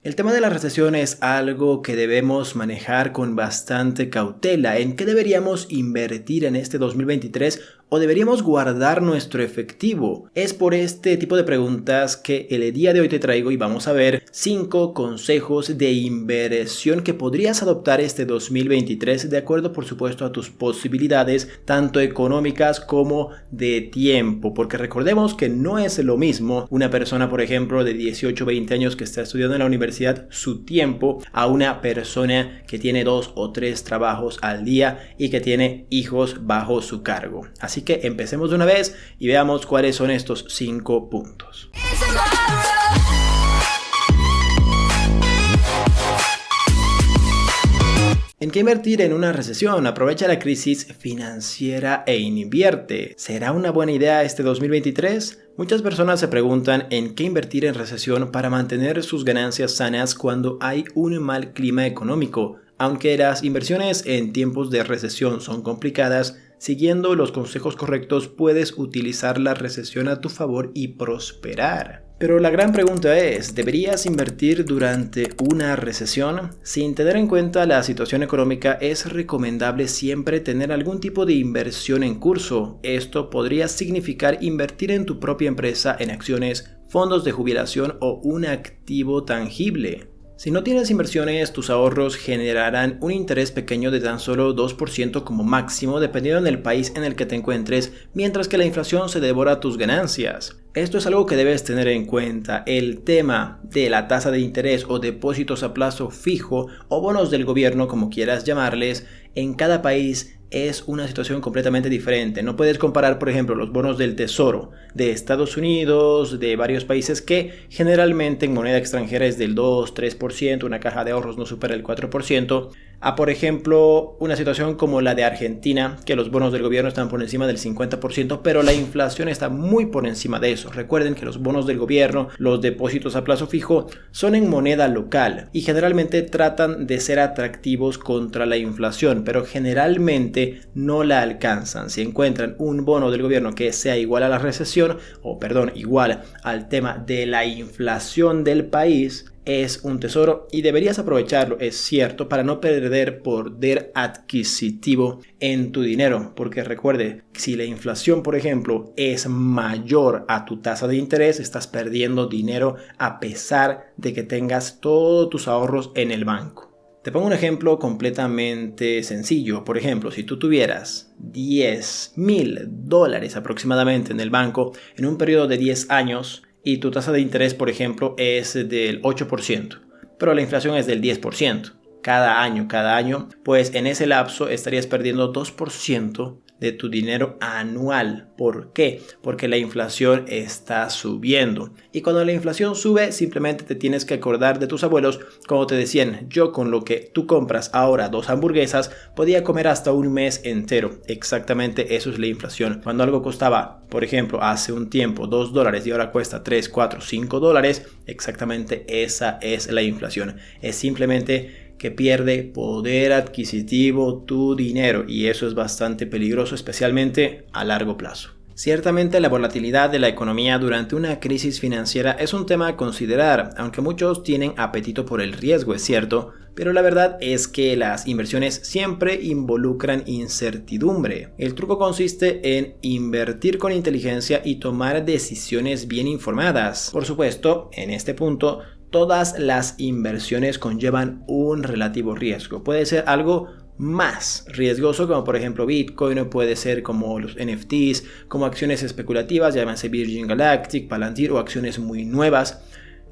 El tema de la recesión es algo que debemos manejar con bastante cautela. ¿En qué deberíamos invertir en este 2023 o deberíamos guardar nuestro efectivo? Es por este tipo de preguntas que el día de hoy te traigo y vamos a ver 5 consejos de inversión que podrías adoptar este 2023 de acuerdo, por supuesto, a tus posibilidades tanto económicas como de tiempo, porque recordemos que no es lo mismo una persona, por ejemplo, de 18 o 20 años que está estudiando en la universidad su tiempo a una persona que tiene 2 o 3 trabajos al día y que tiene hijos bajo su cargo. Así que empecemos de una vez y veamos cuáles son estos 5 puntos. ¿En qué invertir en una recesión? Aprovecha la crisis financiera e invierte. ¿Será una buena idea este 2023? Muchas personas se preguntan en qué invertir en recesión para mantener sus ganancias sanas cuando hay un mal clima económico. Aunque las inversiones en tiempos de recesión son complicadas, siguiendo los consejos correctos puedes utilizar la recesión a tu favor y prosperar. Pero la gran pregunta es, ¿deberías invertir durante una recesión? Sin tener en cuenta la situación económica, es recomendable siempre tener algún tipo de inversión en curso. Esto podría significar invertir en tu propia empresa, en acciones, fondos de jubilación o un activo tangible. Si no tienes inversiones, tus ahorros generarán un interés pequeño de tan solo 2% como máximo, dependiendo del país en el que te encuentres, mientras que la inflación se devora tus ganancias. Esto es algo que debes tener en cuenta. El tema de la tasa de interés o depósitos a plazo fijo o bonos del gobierno, como quieras llamarles, en cada país es una situación completamente diferente. No puedes comparar, por ejemplo, los bonos del Tesoro de Estados Unidos, de varios países que generalmente en moneda extranjera es del 2-3%, una caja de ahorros no supera el 4%, a por ejemplo una situación como la de Argentina, que los bonos del gobierno están por encima del 50%, pero la inflación está muy por encima de eso. Recuerden que los bonos del gobierno, los depósitos a plazo fijo, son en moneda local y generalmente tratan de ser atractivos contra la inflación, pero generalmente no la alcanzan. Si encuentran un bono del gobierno que sea igual a la recesión, igual al tema de la inflación del país, es un tesoro y deberías aprovecharlo, es cierto, para no perder poder adquisitivo en tu dinero, porque recuerde, si la inflación, por ejemplo, es mayor a tu tasa de interés, estás perdiendo dinero a pesar de que tengas todos tus ahorros en el banco. Te pongo un ejemplo completamente sencillo. Por ejemplo, si tú tuvieras $10,000 aproximadamente en el banco en un periodo de 10 años y tu tasa de interés, por ejemplo, es del 8%, pero la inflación es del 10%. Cada año, pues en ese lapso estarías perdiendo 2% de tu dinero anual. ¿Por qué? Porque la inflación está subiendo. Y cuando la inflación sube, simplemente te tienes que acordar de tus abuelos, como te decían, yo con lo que tú compras ahora 2 hamburguesas, podía comer hasta un mes entero. Exactamente eso es la inflación. Cuando algo costaba, por ejemplo, hace un tiempo $2 y ahora cuesta $3, $4, $5, exactamente esa es la inflación. Es simplemente que pierde poder adquisitivo tu dinero y eso es bastante peligroso, especialmente a largo plazo. Ciertamente la volatilidad de la economía durante una crisis financiera es un tema a considerar, aunque muchos tienen apetito por el riesgo, es cierto, pero la verdad es que las inversiones siempre involucran incertidumbre. El truco consiste en invertir con inteligencia y tomar decisiones bien informadas. Por supuesto, en este punto, todas las inversiones conllevan un relativo riesgo. Puede ser algo más riesgoso como por ejemplo Bitcoin, puede ser como los NFTs, como acciones especulativas, llámese Virgin Galactic, Palantir o acciones muy nuevas.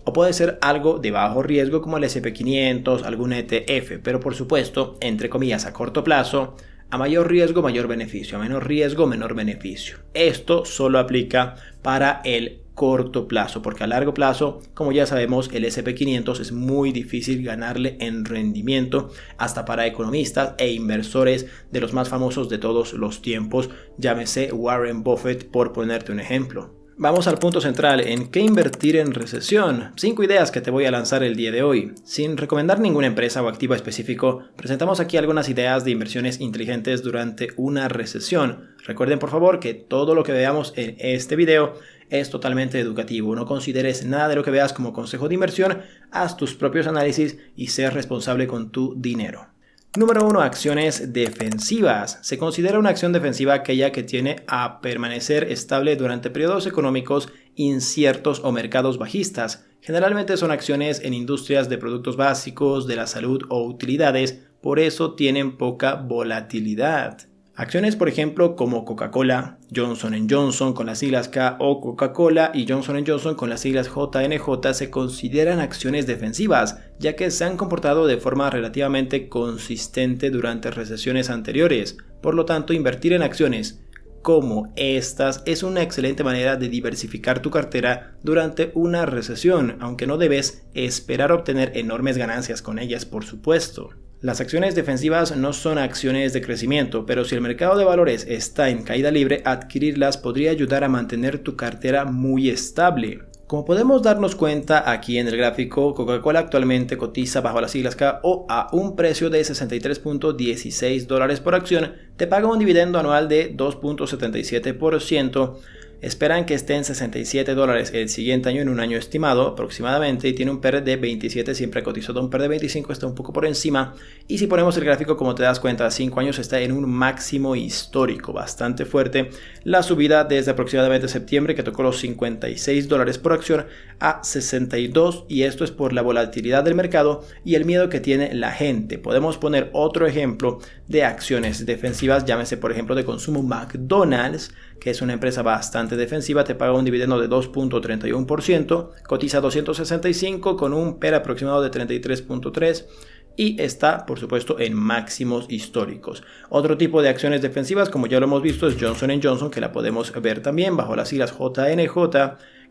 O puede ser algo de bajo riesgo como el S&P 500, algún ETF, pero por supuesto, entre comillas, a corto plazo, a mayor riesgo, mayor beneficio, a menor riesgo, menor beneficio. Esto solo aplica para el corto plazo, porque a largo plazo, como ya sabemos, el S&P 500 es muy difícil ganarle en rendimiento, hasta para economistas e inversores de los más famosos de todos los tiempos, llámese Warren Buffett, por ponerte un ejemplo. Vamos al punto central, ¿en qué invertir en recesión? 5 ideas que te voy a lanzar el día de hoy. Sin recomendar ninguna empresa o activo específico, presentamos aquí algunas ideas de inversiones inteligentes durante una recesión. Recuerden por favor que todo lo que veamos en este video es totalmente educativo. No consideres nada de lo que veas como consejo de inversión, haz tus propios análisis y sé responsable con tu dinero. Número 1. Acciones defensivas. Se considera una acción defensiva aquella que tiende a permanecer estable durante periodos económicos inciertos o mercados bajistas. Generalmente son acciones en industrias de productos básicos, de la salud o utilidades, por eso tienen poca volatilidad. Acciones, por ejemplo, como Coca-Cola, Johnson & Johnson con las siglas K o Coca-Cola y Johnson & Johnson con las siglas JNJ se consideran acciones defensivas, ya que se han comportado de forma relativamente consistente durante recesiones anteriores. Por lo tanto, invertir en acciones como estas es una excelente manera de diversificar tu cartera durante una recesión, aunque no debes esperar obtener enormes ganancias con ellas, por supuesto. Las acciones defensivas no son acciones de crecimiento, pero si el mercado de valores está en caída libre, adquirirlas podría ayudar a mantener tu cartera muy estable. Como podemos darnos cuenta aquí en el gráfico, Coca-Cola actualmente cotiza bajo las siglas KO a un precio de $63.16 por acción, te paga un dividendo anual de 2.77%, esperan que esté en $67 el siguiente año en un año estimado aproximadamente y tiene un PER de 27, siempre ha cotizado un PER de 25, está un poco por encima y si ponemos el gráfico como te das cuenta, a 5 años está en un máximo histórico bastante fuerte, la subida desde aproximadamente septiembre que tocó los $56 por acción a 62 y esto es por la volatilidad del mercado y el miedo que tiene la gente. Podemos poner otro ejemplo de acciones defensivas, llámese por ejemplo de consumo McDonald's, que es una empresa bastante defensiva, te paga un dividendo de 2.31%, cotiza 265 con un PER aproximado de 33.3 y está, por supuesto, en máximos históricos. Otro tipo de acciones defensivas, como ya lo hemos visto, es Johnson & Johnson, que la podemos ver también bajo las siglas JNJ,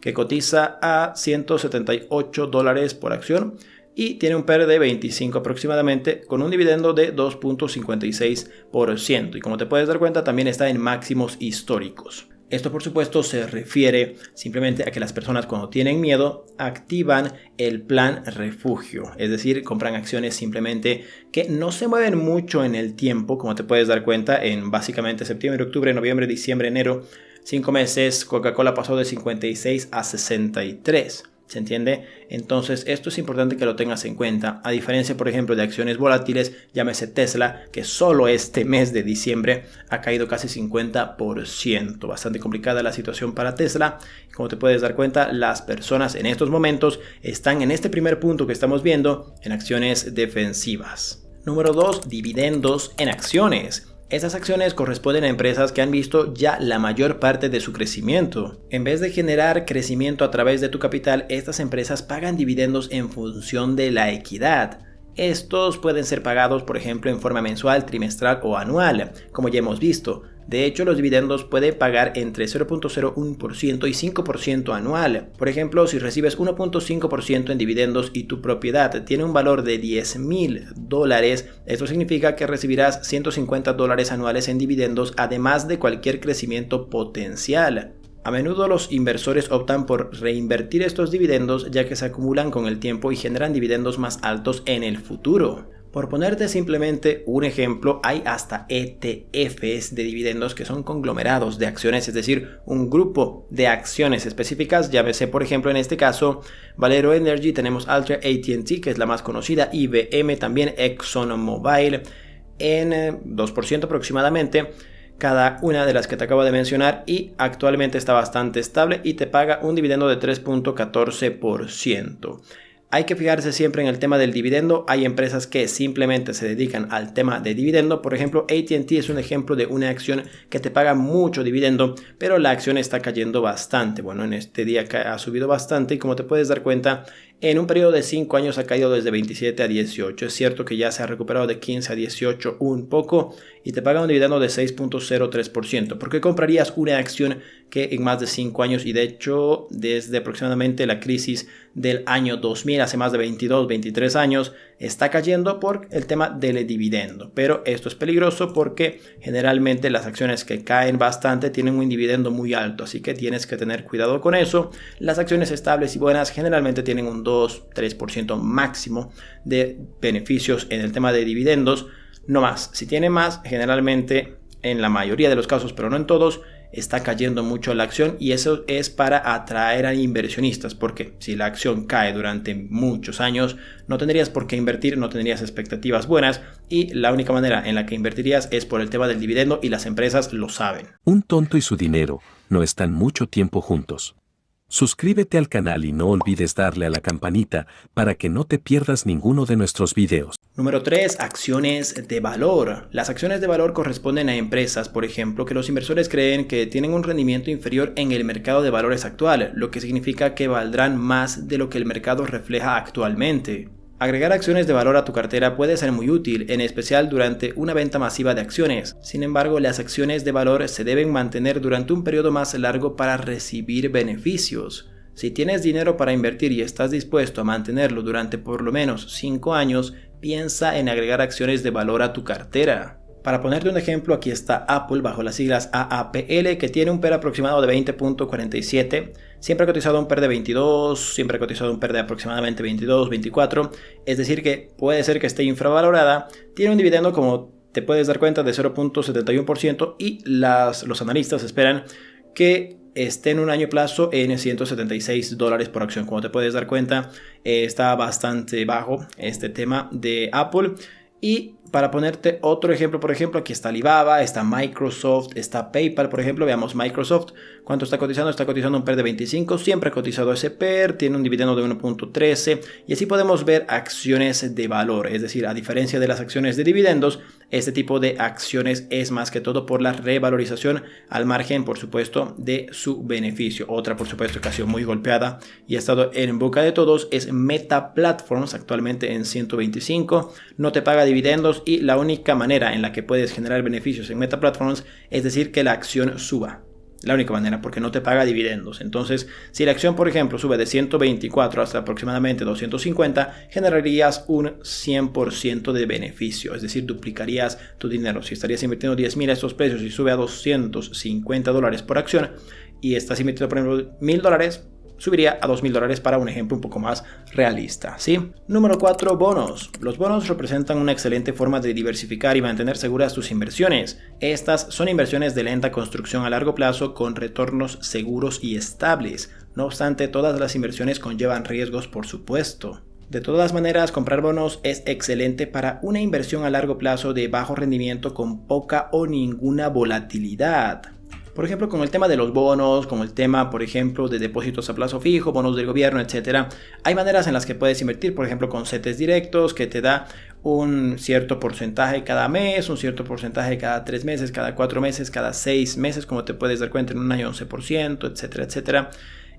que cotiza a $178 por acción y tiene un PER de 25 aproximadamente con un dividendo de 2.56% y como te puedes dar cuenta también está en máximos históricos. Esto por supuesto se refiere simplemente a que las personas cuando tienen miedo activan el plan refugio, es decir, compran acciones simplemente que no se mueven mucho en el tiempo, como te puedes dar cuenta en básicamente septiembre, octubre, noviembre, diciembre, enero, 5 meses Coca-Cola pasó de 56 a 63. ¿Se entiende? Entonces esto es importante que lo tengas en cuenta. A diferencia, por ejemplo, de acciones volátiles, llámese Tesla, que solo este mes de diciembre ha caído casi 50%. Bastante complicada la situación para Tesla. Como te puedes dar cuenta, las personas en estos momentos están en este primer punto que estamos viendo en acciones defensivas. Número 2. Dividendos en acciones. Estas acciones corresponden a empresas que han visto ya la mayor parte de su crecimiento. En vez de generar crecimiento a través de tu capital, estas empresas pagan dividendos en función de la equidad. Estos pueden ser pagados, por ejemplo, en forma mensual, trimestral o anual, como ya hemos visto. De hecho, los dividendos pueden pagar entre 0.01% y 5% anual. Por ejemplo, si recibes 1.5% en dividendos y tu propiedad tiene un valor de $10,000, esto significa que recibirás $150 anuales en dividendos, además de cualquier crecimiento potencial. A menudo los inversores optan por reinvertir estos dividendos ya que se acumulan con el tiempo y generan dividendos más altos en el futuro. Por ponerte simplemente un ejemplo, hay hasta ETFs de dividendos que son conglomerados de acciones, es decir, un grupo de acciones específicas. Llámese, por ejemplo, en este caso, Valero Energy, tenemos Altria, AT&T, que es la más conocida, IBM, también ExxonMobil, en 2% aproximadamente. Cada una de las que te acabo de mencionar y actualmente está bastante estable y te paga un dividendo de 3.14%. Hay que fijarse siempre en el tema del dividendo. Hay empresas que simplemente se dedican al tema de dividendo. Por ejemplo, AT&T es un ejemplo de una acción que te paga mucho dividendo, pero la acción está cayendo bastante. Bueno, en este día ha subido bastante y como te puedes dar cuenta, en un periodo de 5 años ha caído desde 27 a 18. Es cierto que ya se ha recuperado de 15 a 18 un poco y te paga un dividendo de 6.03%. ¿Por qué comprarías una acción que en más de 5 años y de hecho desde aproximadamente la crisis del año 2000, hace más de 22, 23 años, está cayendo por el tema del dividendo? Pero esto es peligroso porque generalmente las acciones que caen bastante tienen un dividendo muy alto, así que tienes que tener cuidado con eso. Las acciones estables y buenas generalmente tienen un 2-3% máximo de beneficios en el tema de dividendos, no más. Si tiene más, generalmente en la mayoría de los casos, pero no en todos, está cayendo mucho la acción, y eso es para atraer a inversionistas, porque si la acción cae durante muchos años, no tendrías por qué invertir, no tendrías expectativas buenas, y la única manera en la que invertirías es por el tema del dividendo, y las empresas lo saben. Un tonto y su dinero no están mucho tiempo juntos. Suscríbete al canal y no olvides darle a la campanita para que no te pierdas ninguno de nuestros videos. Número 3. Acciones de valor. Las acciones de valor corresponden a empresas, por ejemplo, que los inversores creen que tienen un rendimiento inferior en el mercado de valores actual, lo que significa que valdrán más de lo que el mercado refleja actualmente. Agregar acciones de valor a tu cartera puede ser muy útil, en especial durante una venta masiva de acciones. Sin embargo, las acciones de valor se deben mantener durante un periodo más largo para recibir beneficios. Si tienes dinero para invertir y estás dispuesto a mantenerlo durante por lo menos 5 años, piensa en agregar acciones de valor a tu cartera. Para ponerte un ejemplo, aquí está Apple bajo las siglas AAPL, que tiene un PER aproximado de 20.47, siempre ha cotizado un PER de 22, siempre ha cotizado un PER de aproximadamente 22, 24, es decir que puede ser que esté infravalorada, tiene un dividendo, como te puedes dar cuenta, de 0.71%, y los analistas esperan que esté en un año plazo en $176 por acción. Como te puedes dar cuenta, está bastante bajo este tema de Apple. Y para ponerte otro ejemplo, por ejemplo, aquí está Alibaba, está Microsoft, está PayPal, por ejemplo. Veamos Microsoft. ¿Cuánto está cotizando? Está cotizando un PER de 25, siempre ha cotizado ese PER, tiene un dividendo de 1.13, y así podemos ver acciones de valor. Es decir, a diferencia de las acciones de dividendos, este tipo de acciones es más que todo por la revalorización, al margen, por supuesto, de su beneficio. Otra, por supuesto, que ha sido muy golpeada y ha estado en boca de todos es Meta Platforms, actualmente en 125, no te paga dividendos, y la única manera en la que puedes generar beneficios en Meta Platforms es decir que la acción suba. La única manera, porque no te paga dividendos. Entonces, si la acción, por ejemplo, sube de 124 hasta aproximadamente 250, generarías un 100% de beneficio, es decir, duplicarías tu dinero. Si estarías invirtiendo 10,000 a estos precios y sube a $250 por acción, y estás invirtiendo, por ejemplo, $1,000, subiría a $2,000 para un ejemplo un poco más realista, ¿sí? Número 4. Bonos. Los bonos representan una excelente forma de diversificar y mantener seguras tus inversiones. Estas son inversiones de lenta construcción a largo plazo con retornos seguros y estables. No obstante, todas las inversiones conllevan riesgos, por supuesto. De todas maneras, comprar bonos es excelente para una inversión a largo plazo de bajo rendimiento con poca o ninguna volatilidad. Por ejemplo, con el tema de los bonos, con el tema, por ejemplo, de depósitos a plazo fijo, bonos del gobierno, etc. Hay maneras en las que puedes invertir, por ejemplo, con CETES directos, que te da un cierto porcentaje cada mes, un cierto porcentaje cada 3 meses, cada 4 meses, cada 6 meses, como te puedes dar cuenta, en un año 11%, etcétera, etcétera.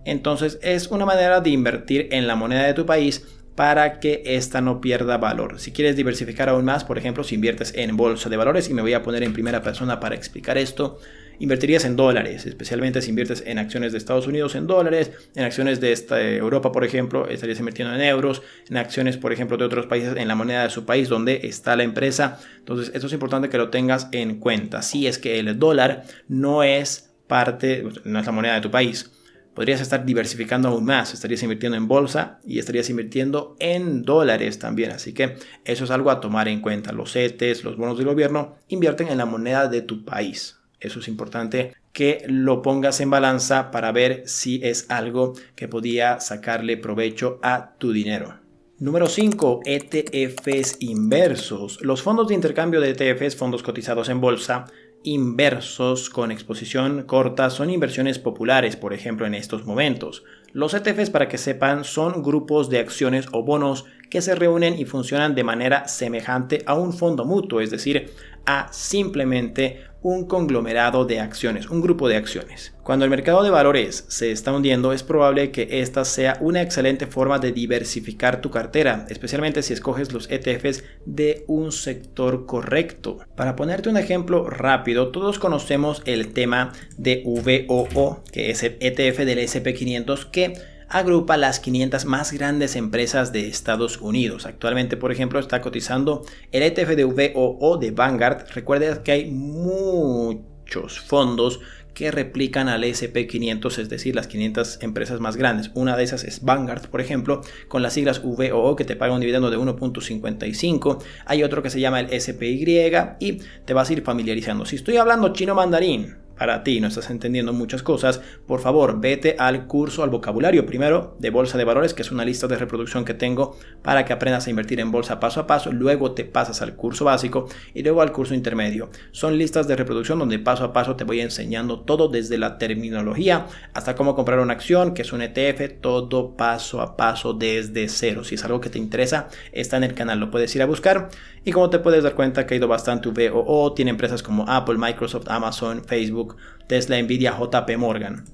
Entonces, es una manera de invertir en la moneda de tu país para que esta no pierda valor. Si quieres diversificar aún más, por ejemplo, si inviertes en bolsa de valores, y me voy a poner en primera persona para explicar esto, invertirías en dólares, especialmente si inviertes en acciones de Estados Unidos en dólares, en acciones de Europa, por ejemplo, estarías invirtiendo en euros, en acciones, por ejemplo, de otros países en la moneda de su país donde está la empresa. Entonces, esto es importante que lo tengas en cuenta. Si es que el dólar no es la moneda de tu país, podrías estar diversificando aún más, estarías invirtiendo en bolsa y estarías invirtiendo en dólares también, así que eso es algo a tomar en cuenta. Los CETES, los bonos del gobierno invierten en la moneda de tu país. Eso es importante que lo pongas en balanza para ver si es algo que podía sacarle provecho a tu dinero. Número 5. ETFs inversos. Los fondos de intercambio de ETFs, fondos cotizados en bolsa, inversos con exposición corta, son inversiones populares, por ejemplo, en estos momentos. Los ETFs, para que sepan, son grupos de acciones o bonos que se reúnen y funcionan de manera semejante a un fondo mutuo, es decir, a simplemente un conglomerado de acciones, un grupo de acciones. Cuando el mercado de valores se está hundiendo, es probable que esta sea una excelente forma de diversificar tu cartera, especialmente si escoges los ETFs de un sector correcto. Para ponerte un ejemplo rápido, todos conocemos el tema de VOO, que es el ETF del S&P 500 que agrupa las 500 más grandes empresas de Estados Unidos. Actualmente, por ejemplo, está cotizando el ETF de VOO de Vanguard. Recuerda que hay muchos fondos que replican al S&P 500, es decir, las 500 empresas más grandes. Una de esas es Vanguard, por ejemplo, con las siglas VOO, que te paga un dividendo de 1.55. Hay otro que se llama el SPY y te vas a ir familiarizando. Si estoy hablando chino mandarín, para ti, no estás entendiendo muchas cosas, por favor, vete al curso, al vocabulario primero de bolsa de valores, que es una lista de reproducción que tengo para que aprendas a invertir en bolsa paso a paso. Luego te pasas al curso básico y luego al curso intermedio. Son listas de reproducción donde paso a paso te voy enseñando todo, desde la terminología hasta cómo comprar una acción, que es un ETF, todo paso a paso desde cero. Si es algo que te interesa, está en el canal, lo puedes ir a buscar. Y como te puedes dar cuenta, ha caído bastante VOO, tiene empresas como Apple, Microsoft, Amazon, Facebook, Tesla, Nvidia, JP Morgan.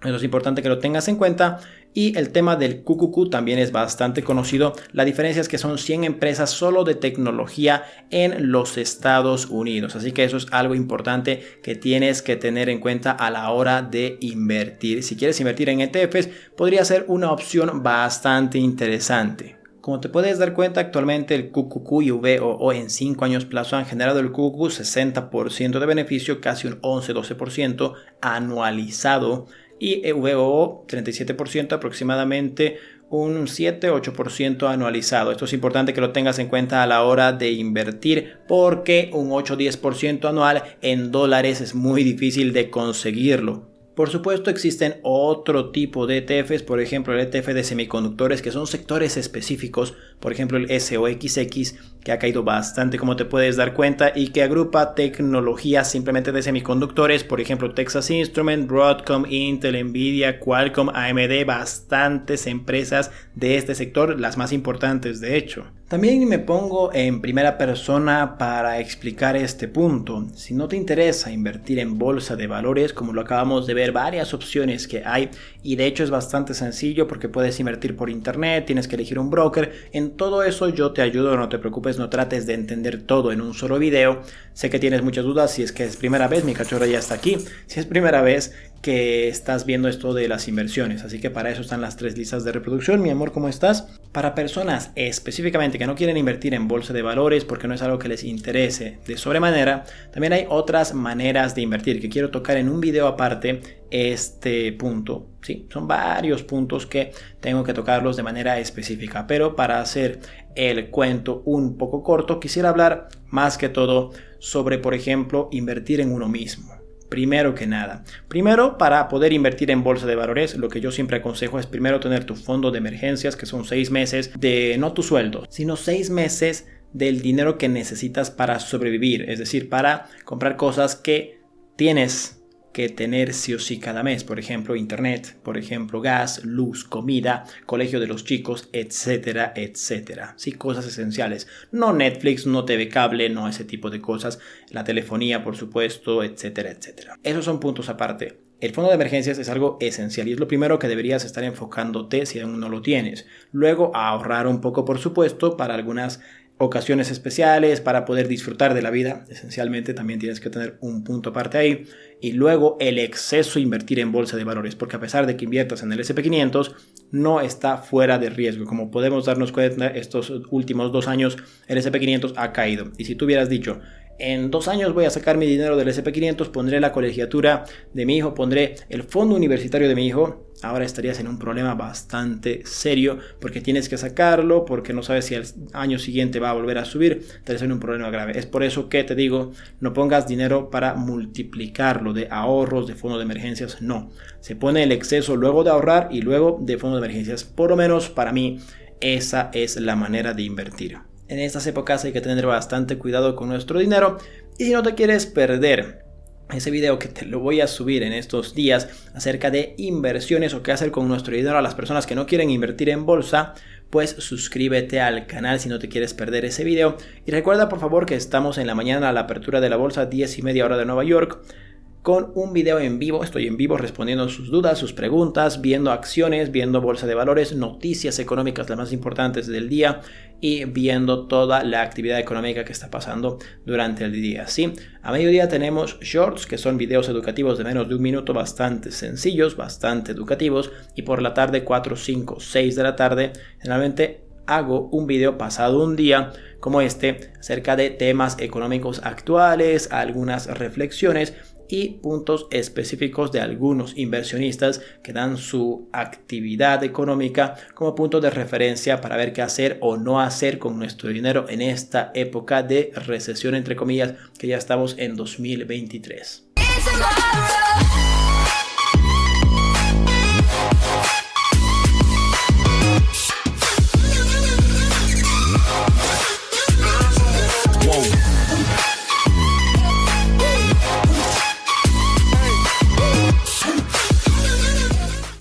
Eso es importante que lo tengas en cuenta. Y el tema del QQQ también es bastante conocido. La diferencia es que son 100 empresas solo de tecnología en los Estados Unidos. Así que eso es algo importante que tienes que tener en cuenta a la hora de invertir. Si quieres invertir en ETFs, podría ser una opción bastante interesante. Como te puedes dar cuenta, actualmente el QQQ y VOO en 5 años plazo han generado el QQQ 60% de beneficio, casi un 11-12% anualizado, y VOO 37%, aproximadamente un 7-8% anualizado. Esto es importante que lo tengas en cuenta a la hora de invertir, porque un 8-10% anual en dólares es muy difícil de conseguirlo. Por supuesto, existen otro tipo de ETFs, por ejemplo el ETF de semiconductores, que son sectores específicos, por ejemplo el SOXX, que ha caído bastante, como te puedes dar cuenta, y que agrupa tecnologías simplemente de semiconductores, por ejemplo Texas Instruments, Broadcom, Intel, Nvidia, Qualcomm, AMD, bastantes empresas de este sector, las más importantes de hecho. También me pongo en primera persona para explicar este punto. Si no te interesa invertir en bolsa de valores, como lo acabamos de ver, varias opciones que hay, y de hecho es bastante sencillo porque puedes invertir por internet, tienes que elegir un broker. En todo eso yo te ayudo, no te preocupes, no trates de entender todo en un solo video. Sé que tienes muchas dudas. Si es que es primera vez, mi cachorro ya está aquí, si es primera vez que estás viendo esto de las inversiones, así que para eso están las 3 listas de reproducción. Mi amor, ¿cómo estás? Para personas específicamente que no quieren invertir en bolsa de valores porque no es algo que les interese de sobremanera, también hay otras maneras de invertir que quiero tocar en un video aparte. Este punto, sí, son varios puntos que tengo que tocarlos de manera específica, pero para hacer el cuento un poco corto, quisiera hablar más que todo sobre, por ejemplo, invertir en uno mismo. Primero que nada, para poder invertir en bolsa de valores, lo que yo siempre aconsejo es primero tener tu fondo de emergencias, que son 6 meses de, no tu sueldo, sino 6 meses del dinero que necesitas para sobrevivir, es decir, para comprar cosas que tienes que tener sí o sí cada mes, por ejemplo internet, por ejemplo gas, luz, comida, colegio de los chicos, etcétera, etcétera. Sí, cosas esenciales, no Netflix, no TV cable, no ese tipo de cosas, la telefonía por supuesto, etcétera, etcétera. Esos son puntos aparte. El fondo de emergencias es algo esencial y es lo primero que deberías estar enfocándote si aún no lo tienes. Luego ahorrar un poco por supuesto para algunas ocasiones especiales, para poder disfrutar de la vida. Esencialmente también tienes que tener un punto aparte ahí. Y luego el exceso invertir en bolsa de valores, porque a pesar de que inviertas en el S&P 500 no está fuera de riesgo. Como podemos darnos cuenta, estos últimos 2 años el S&P 500 ha caído, y si tú hubieras dicho en 2 años voy a sacar mi dinero del S&P 500, pondré la colegiatura de mi hijo, pondré el fondo universitario de mi hijo, ahora estarías en un problema bastante serio, porque tienes que sacarlo, porque no sabes si el año siguiente va a volver a subir, estarías en un problema grave. Es por eso que te digo, no pongas dinero para multiplicarlo de ahorros, de fondo de emergencias, no. Se pone el exceso luego de ahorrar y luego de fondo de emergencias. Por lo menos para mí, esa es la manera de invertir. En estas épocas hay que tener bastante cuidado con nuestro dinero, y si no te quieres perder ese video que te lo voy a subir en estos días acerca de inversiones o qué hacer con nuestro dinero a las personas que no quieren invertir en bolsa, pues suscríbete al canal si no te quieres perder ese video. Y recuerda por favor que estamos en la mañana a la apertura de la bolsa, 10:30 hora de Nueva York, con un video en vivo. Estoy en vivo respondiendo sus dudas, sus preguntas, viendo acciones, viendo bolsa de valores, noticias económicas las más importantes del día y viendo toda la actividad económica que está pasando durante el día. ¿Sí? A mediodía tenemos shorts, que son videos educativos de menos de 1 minuto, bastante sencillos, bastante educativos, y por la tarde 4, 5, 6 de la tarde generalmente hago un video pasado un día como este acerca de temas económicos actuales, algunas reflexiones y puntos específicos de algunos inversionistas que dan su actividad económica como punto de referencia para ver qué hacer o no hacer con nuestro dinero en esta época de recesión, entre comillas, que ya estamos en 2023. tomorrow.